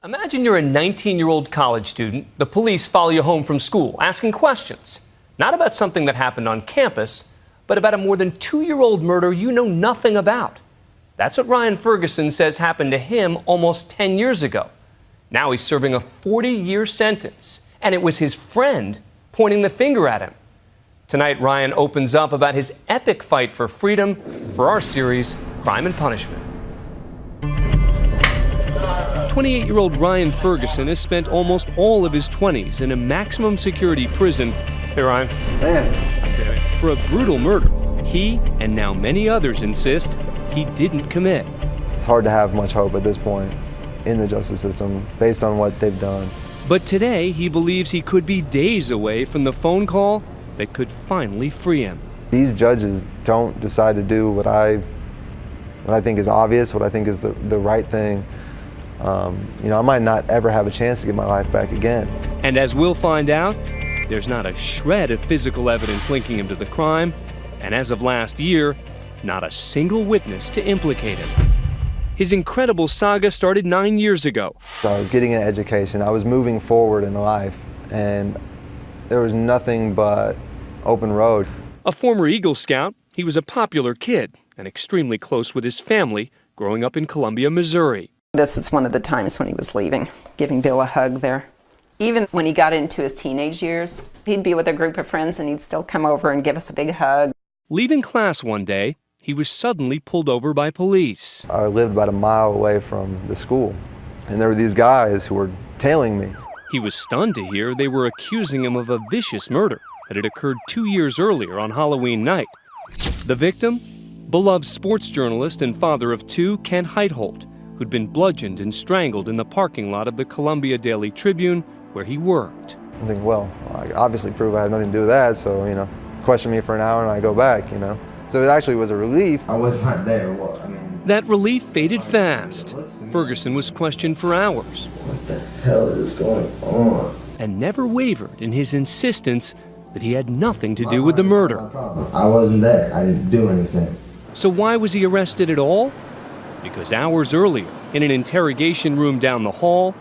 Imagine you're a 19-year-old college student. The police follow you home from school, asking questions. Not about something that happened on campus, but about a more than 2-year-old murder you know nothing about. That's what Ryan Ferguson says happened to him almost 10 years ago. Now he's serving a 40-year sentence, and it was his friend pointing the finger at him. Tonight, Ryan opens up about his epic fight for freedom for our series, Crime and Punishment. 28-year-old Ryan Ferguson has spent almost all of his 20s in a maximum security prison. Hey, Ryan. Man. For a brutal murder he and now many others insist he didn't commit. It's hard to have much hope at this point in the justice system based on what they've done. But today he believes he could be days away from the phone call that could finally free him. These judges don't decide to do what I think is obvious, what I think is the right thing. I might not ever have a chance to get my life back again. And as we'll find out, there's not a shred of physical evidence linking him to the crime, and as of last year, not a single witness to implicate him. His incredible saga started 9 years ago. So I was getting an education, I was moving forward in life, and there was nothing but open road. A former Eagle Scout, he was a popular kid and extremely close with his family growing up in Columbia, Missouri. This is one of the times when he was leaving, giving Bill a hug there. Even when he got into his teenage years, he'd be with a group of friends and he'd still come over and give us a big hug. Leaving class one day, he was suddenly pulled over by police. I lived about a mile away from the school, and there were these guys who were tailing me. He was stunned to hear they were accusing him of a vicious murder that had occurred 2 years earlier on Halloween night. The victim? Beloved sports journalist and father of two, Ken Heitholt, who'd been bludgeoned and strangled in the parking lot of the Columbia Daily Tribune where he worked. I think, well, I obviously prove I had nothing to do with that, so, question me for an hour and I go back, So it actually was a relief. I was not there. That relief faded fast. Ferguson was questioned for hours. What the hell is going on? And never wavered in his insistence that he had nothing to do with the murder. I wasn't there. I didn't do anything. So why was he arrested at all? Because hours earlier, in an interrogation room down the hall,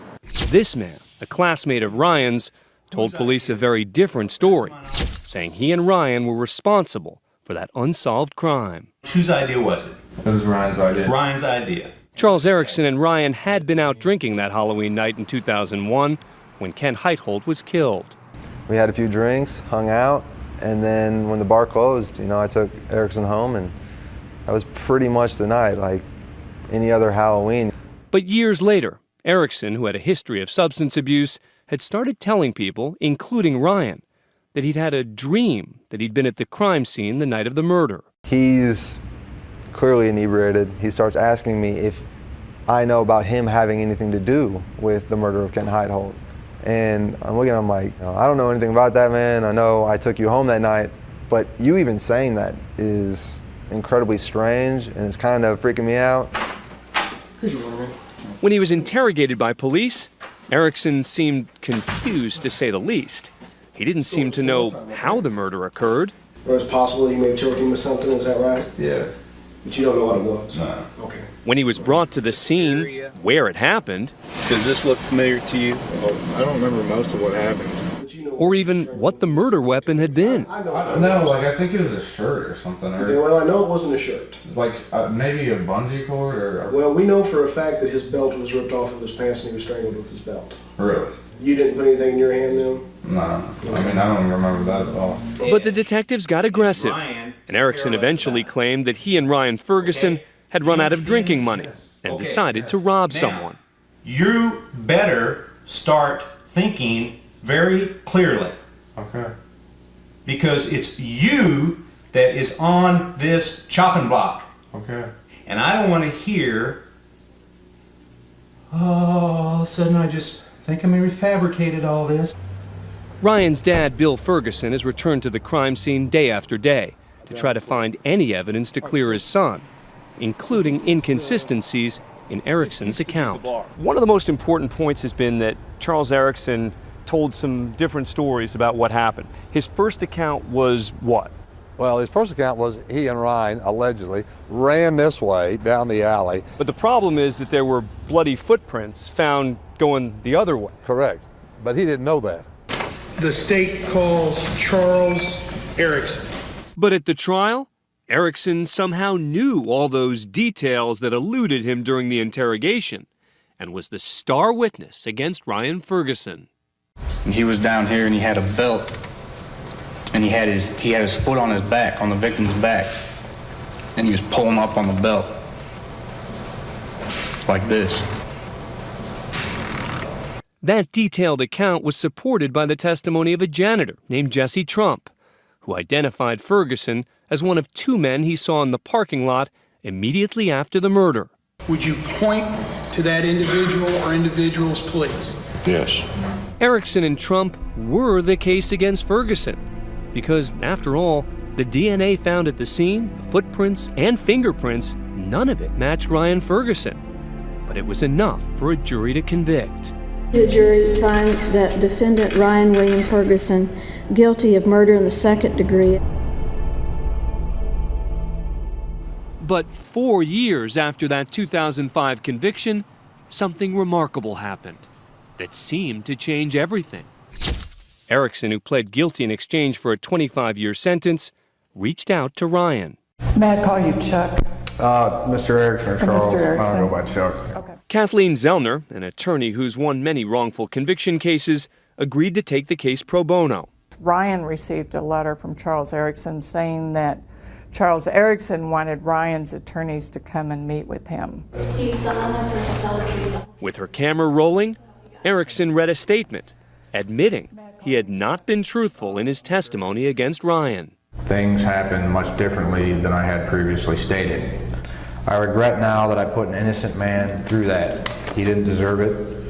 this man, a classmate of Ryan's, told police a very different story, saying he and Ryan were responsible for that unsolved crime. Whose idea was it? It was Ryan's idea. Ryan's idea. Charles Erickson and Ryan had been out drinking that Halloween night in 2001 when Ken Heitholt was killed. We had a few drinks, hung out, and then when the bar closed, I took Erickson home, and that was pretty much the night, like any other Halloween. But years later, Erickson, who had a history of substance abuse, had started telling people, including Ryan, that he'd had a dream that he'd been at the crime scene the night of the murder. He's clearly inebriated. He starts asking me if I know about him having anything to do with the murder of Ken Heitholt. And I'm looking at him like, I don't know anything about that, man. I know I took you home that night, but you even saying that is incredibly strange, and it's kind of freaking me out. When he was interrogated by police, Erickson seemed confused, to say the least. He didn't seem to know how the murder occurred. Or it's possible you may have charged him with something, is that right? Yeah. But you don't know what it was? No. Okay. When he was brought to the scene, where it happened, Does this look familiar to you? I don't remember most of what happened. or even what the murder weapon had been. No, I think it was a shirt or something. Or Well, I know it wasn't a shirt. it was like maybe a bungee cord or... Well, we know for a fact that his belt was ripped off of his pants and he was strangled with his belt. Really? You didn't put anything in your hand then? No. I mean, I don't remember that at all. But the detectives got aggressive, and Erickson eventually claimed that he and Ryan Ferguson had run out of drinking money and decided to rob someone. You better start thinking very clearly. Okay. Because it's you that is on this chopping block. Okay. And I don't want to hear, oh, all of a sudden I just think I maybe fabricated all this. Ryan's dad, Bill Ferguson, has returned to the crime scene day after day to try to find any evidence to clear his son, including inconsistencies in Erickson's account. One of the most important points has been that Charles Erickson told some different stories about what happened. His first account was what? Well, his first account was he and Ryan allegedly ran this way down the alley. But the problem is that there were bloody footprints found going the other way. Correct. But he didn't know that. The state calls Charles Erickson. But at the trial, Erickson somehow knew all those details that eluded him during the interrogation and was the star witness against Ryan Ferguson. He was down here and he had a belt and he had his foot on his back, on the victim's back, and he was pulling up on the belt like this. That detailed account was supported by the testimony of a janitor named Jesse Trump, who identified Ferguson as one of two men he saw in the parking lot immediately after the murder. Would you point to that individual or individuals, please? Yes. Erickson and Trump were the case against Ferguson because, after all, the DNA found at the scene, the footprints and fingerprints, none of it matched Ryan Ferguson. But it was enough for a jury to convict. The jury found that defendant Ryan William Ferguson guilty of murder in the second degree. But 4 years after that 2005 conviction, something remarkable happened that seemed to change everything. Erickson, who pled guilty in exchange for a 25-year sentence, reached out to Ryan. May I call you Chuck? Mr. Erickson or Charles. Mr. Erickson. I don't go by Chuck. Okay. Kathleen Zellner, an attorney who's won many wrongful conviction cases, agreed to take the case pro bono. Ryan received a letter from Charles Erickson saying that Charles Erickson wanted Ryan's attorneys to come and meet with him. With her camera rolling, Erickson read a statement admitting he had not been truthful in his testimony against Ryan. Things happened much differently than I had previously stated. I regret now that I put an innocent man through that. He didn't deserve it.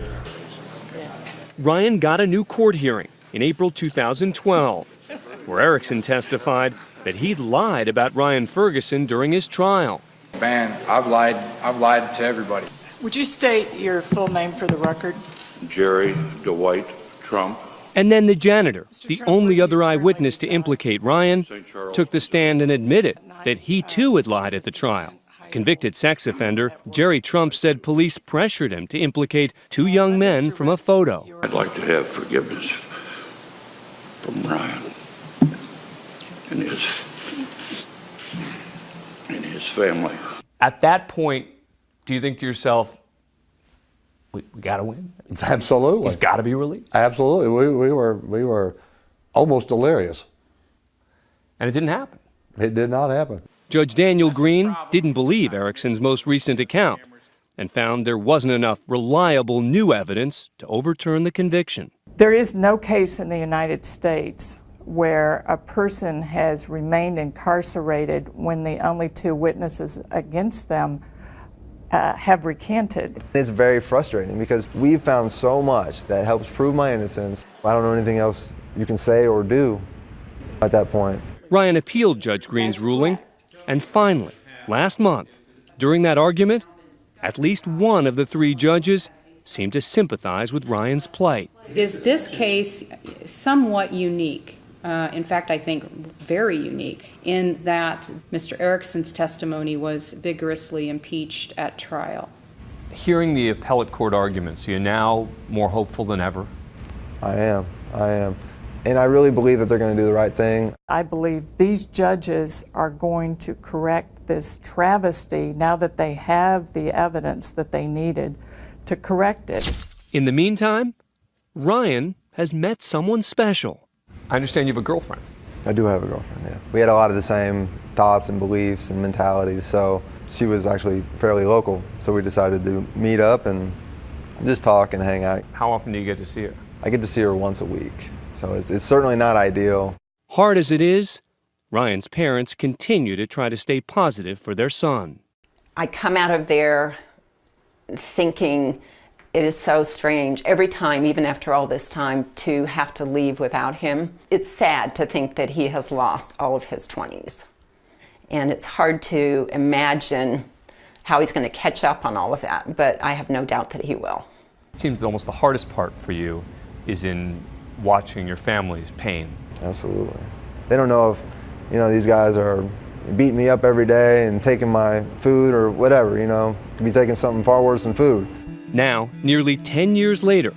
Ryan got a new court hearing in April 2012, where Erickson testified that he'd lied about Ryan Ferguson during his trial. Man, I've lied to everybody. Would you state your full name for the record? Jerry Dwight Trump. And then the janitor, the only other eyewitness to implicate Ryan, took the stand and admitted that he too had lied at the trial. Convicted sex offender Jerry Trump said police pressured him to implicate two young men from a photo. I'd like to have forgiveness from Ryan and his family. At that point, do you think to yourself, we got to win? Absolutely. He's got to be released? Absolutely. We were almost delirious. And it didn't happen. It did not happen. Judge Daniel Green didn't believe Erickson's most recent account and found there wasn't enough reliable new evidence to overturn the conviction. There is no case in the United States where a person has remained incarcerated when the only two witnesses against them have recanted. It's very frustrating because we've found so much that helps prove my innocence. I don't know anything else you can say or do at that point. Ryan appealed Judge Green's ruling, and finally, last month, during that argument, at least one of the three judges seemed to sympathize with Ryan's plight. Is this case somewhat unique? In fact, I think very unique, in that Mr. Erickson's testimony was vigorously impeached at trial. Hearing the appellate court arguments, are you now more hopeful than ever? I am. And I really believe that they're going to do the right thing. I believe these judges are going to correct this travesty now that they have the evidence that they needed to correct it. In the meantime, Ryan has met someone special. I understand you have a girlfriend. I do have a girlfriend, yeah. We had a lot of the same thoughts and beliefs and mentalities, so she was actually fairly local. So we decided to meet up and just talk and hang out. How often do you get to see her? I get to see her once a week, so it's certainly not ideal. Hard as it is, Ryan's parents continue to try to stay positive for their son. I come out of there thinking it is so strange every time, even after all this time, to have to leave without him. It's sad to think that he has lost all of his 20s. And it's hard to imagine how he's going to catch up on all of that, but I have no doubt that he will. It seems that almost the hardest part for you is in watching your family's pain. Absolutely. They don't know you know, these guys are beating me up every day and taking my food or whatever, you know. Could be taking something far worse than food. Now, nearly 10 years later,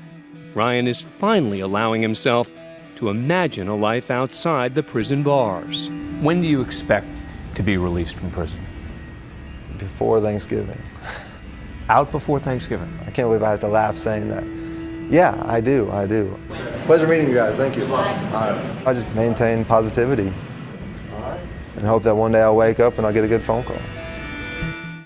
Ryan is finally allowing himself to imagine a life outside the prison bars. When do you expect to be released from prison? Before Thanksgiving. Out before Thanksgiving? I can't believe I have to laugh saying that. Yeah, I do. Pleasure meeting you guys. Thank you. I just maintain positivity and hope that one day I'll wake up and I'll get a good phone call.